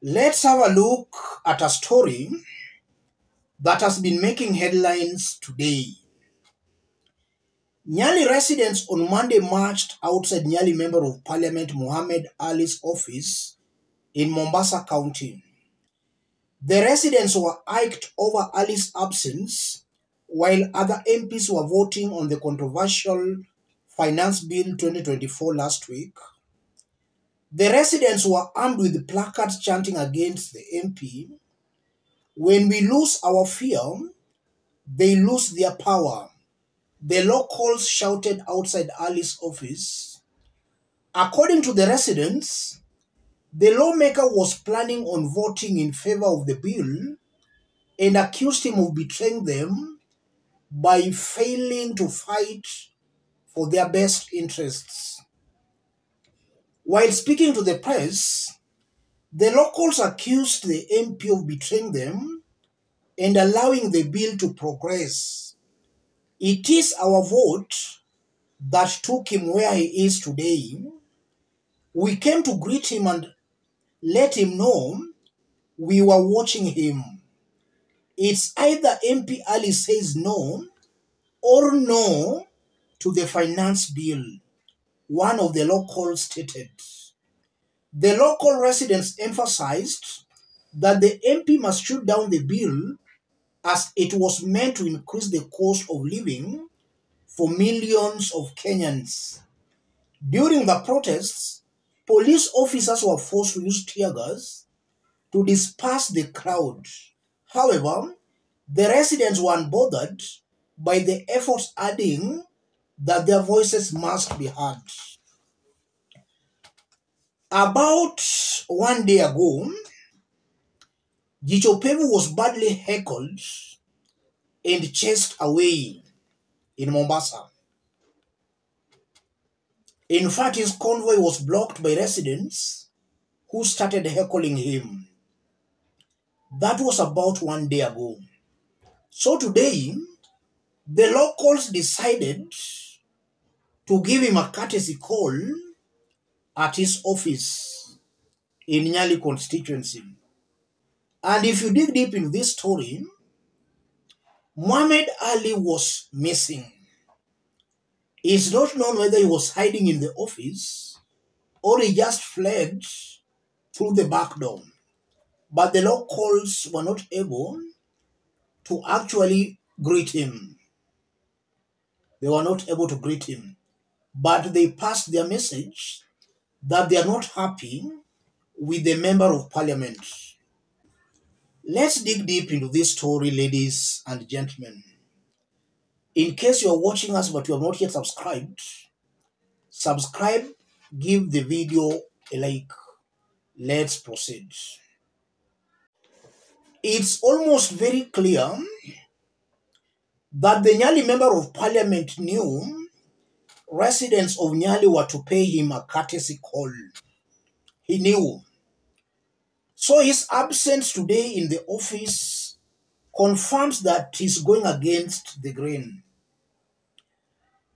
Let's have a look at a story that has been making headlines today. Nyali residents on Monday marched outside Nyali Member of Parliament Mohamed Ali's office in Mombasa County. The residents were irked over Ali's absence while other MPs were voting on the controversial Finance Bill 2024 last week. The residents were armed with placards chanting against the MP. When we lose our fear, they lose their power, the locals shouted outside Ali's office. According to the residents, the lawmaker was planning on voting in favor of the bill and accused him of betraying them by failing to fight for their best interests. While speaking to the press, the locals accused the MP of betraying them and allowing the bill to progress. It is our vote that took him where he is today. We came to greet him and let him know we were watching him. It's either MP Ali says no or no to the finance bill, one of the locals stated. The local residents emphasized that the MP must shoot down the bill as it was meant to increase the cost of living for millions of Kenyans. During the protests, police officers were forced to use tear gas to disperse the crowd. However, the residents were unbothered by the efforts, adding that their voices must be heard. About 1 day ago, Jichopevu was badly heckled and chased away in Mombasa. In fact, his convoy was blocked by residents who started heckling him. That was about 1 day ago. So today, the locals decided to give him a courtesy call at his office in Nyali constituency. And if you dig deep into this story, Mohamed Ali was missing. It's not known whether he was hiding in the office or he just fled through the back door. But the locals were not able to actually greet him. They were not able to greet him. But they passed their message that they are not happy with the member of parliament. Let's dig deep into this story, ladies and gentlemen. In case you are watching us but you have not yet subscribed, subscribe, give the video a like. Let's proceed. It's almost very clear that the Nyali member of parliament knew residents of Nyali were to pay him a courtesy call. He knew. So his absence today in the office confirms that he's going against the grain.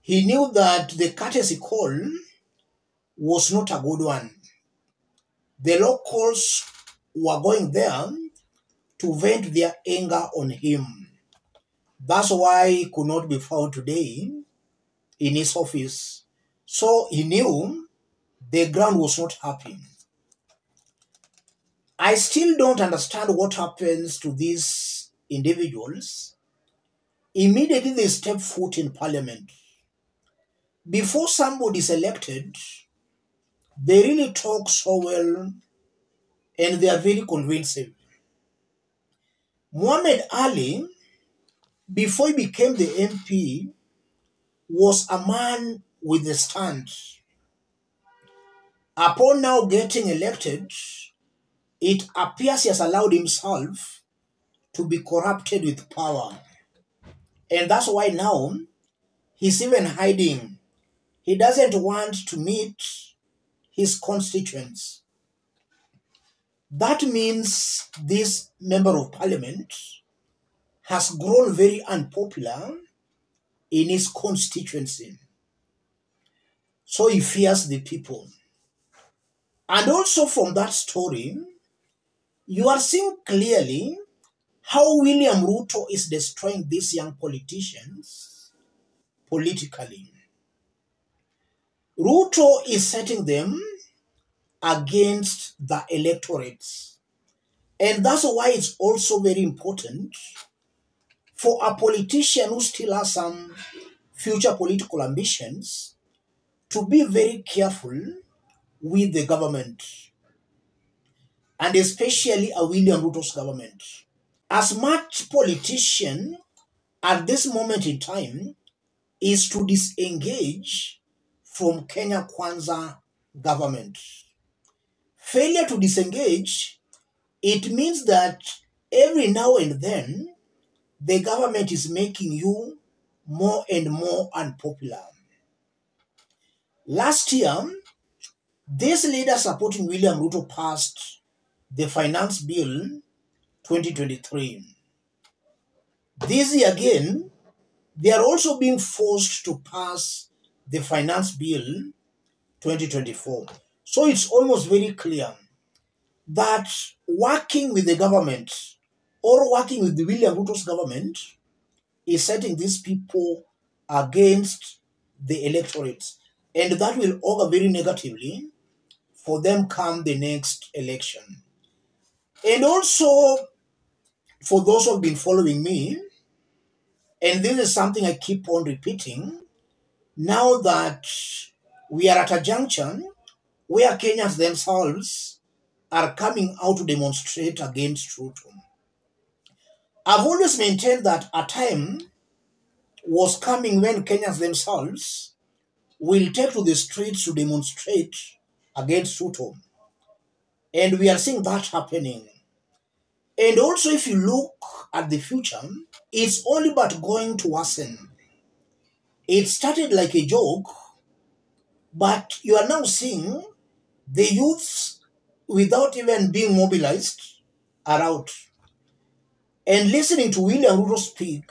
He knew that the courtesy call was not a good one. The locals were going there to vent their anger on him. That's why he could not be found today in his office. So he knew the ground was not happy. I still don't understand what happens to these individuals. Immediately they step foot in parliament. Before somebody is elected, they really talk so well and they are very convincing. Mohamed Ali, before he became the MP, was a man with a stand. Upon now getting elected, it appears he has allowed himself to be corrupted with power. And that's why now he's even hiding. He doesn't want to meet his constituents. That means this member of parliament has grown very unpopular in his constituency. So he fears the people. And also from that story, You are seeing clearly how William Ruto is destroying these young politicians politically. Ruto is setting them against the electorates. And that's why it's also very important for a politician who still has some future political ambitions to be very careful with the government, and especially a William Ruto's government. As much politician at this moment in time is to disengage from Kenya Kwanza government. Failure to disengage, it means that every now and then the government is making you more and more unpopular. Last year, this leader supporting William Ruto passed the Finance Bill 2023. This year again, they are also being forced to pass the Finance Bill 2024. So it's almost very clear that working with the government or working with the William Ruto's government is setting these people against the electorates. And that will augur very negatively for them come the next election. And also, for those who have been following me, and this is something I keep on repeating, now that we are at a junction where Kenyans themselves are coming out to demonstrate against Ruto. I've always maintained that a time was coming when Kenyans themselves will take to the streets to demonstrate against Ruto. And we are seeing that happening. And also, if you look at the future, it's only but going to worsen. It started like a joke, but you are now seeing the youths, without even being mobilized, are out. And listening to William Ruto speak,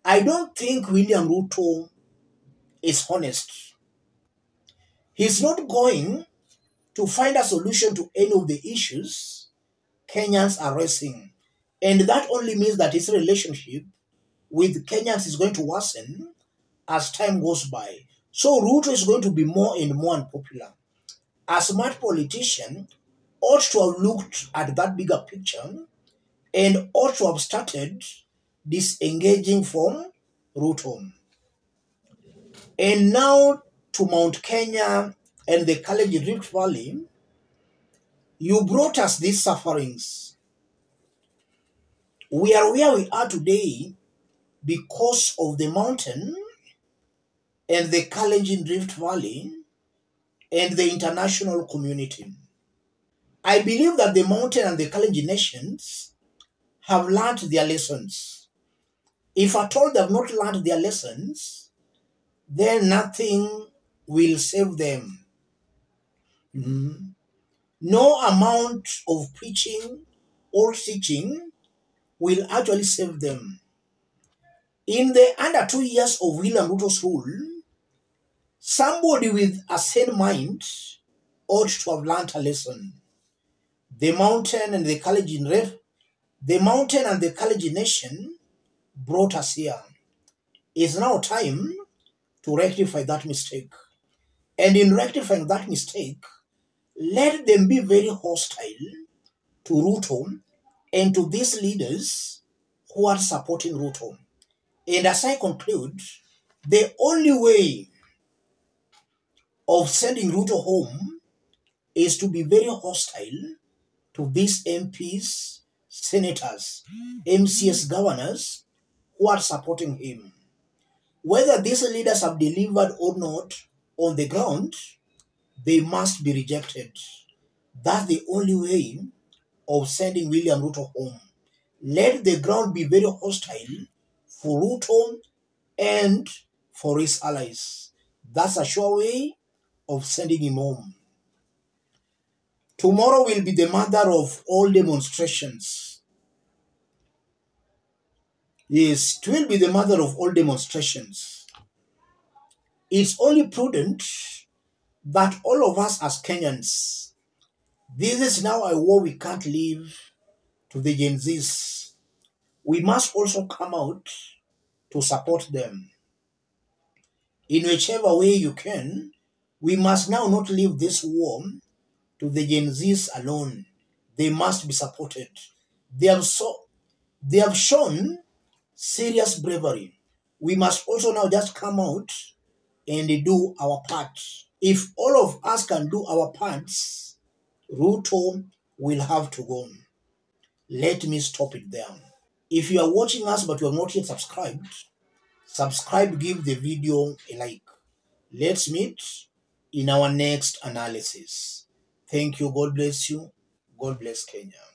I don't think William Ruto is honest. He's not going to find a solution to any of the issues Kenyans are raising. And that only means that his relationship with Kenyans is going to worsen as time goes by. So Ruto is going to be more and more unpopular. A smart politician ought to have looked at that bigger picture and ought to have started disengaging from Ruto. And now to Mount Kenya and the Kalenjin Rift Valley, you brought us these sufferings. We are where we are today because of the mountain and the Kalenjin Rift Valley and the international community. I believe that the mountain and the Kalenjin nations have learned their lessons. If at all they have not learned their lessons, then nothing will save them. No amount of preaching or teaching will actually save them. In the under 2 years of William Ruto's rule, somebody with a sane mind ought to have learned a lesson. The mountain and the Kalenjin nation brought us here. It's now time to rectify that mistake. And in rectifying that mistake, let them be very hostile to Ruto and to these leaders who are supporting Ruto. And as I conclude, the only way of sending Ruto home is to be very hostile to these MPs, senators, MCS governors who are supporting him. Whether these leaders have delivered or not on the ground, they must be rejected. That's the only way of sending William Ruto home. Let the ground be very hostile for Ruto and for his allies. That's a sure way of sending him home. Tomorrow will be the mother of all demonstrations. Yes, it will be the mother of all demonstrations. It's only prudent that all of us as Kenyans This is now a war we can't leave to the Gen Zs. We must also come out to support them. In whichever way you can, we must now not leave this war to the Gen Zs alone. They must be supported. They have shown serious bravery. We must also now just come out and do our part. If all of us can do our parts, Ruto will have to go. Let me stop it there. If you are watching us but you are not yet subscribed, subscribe, give the video a like. Let's meet in our next analysis. Thank you. God bless you. God bless Kenya.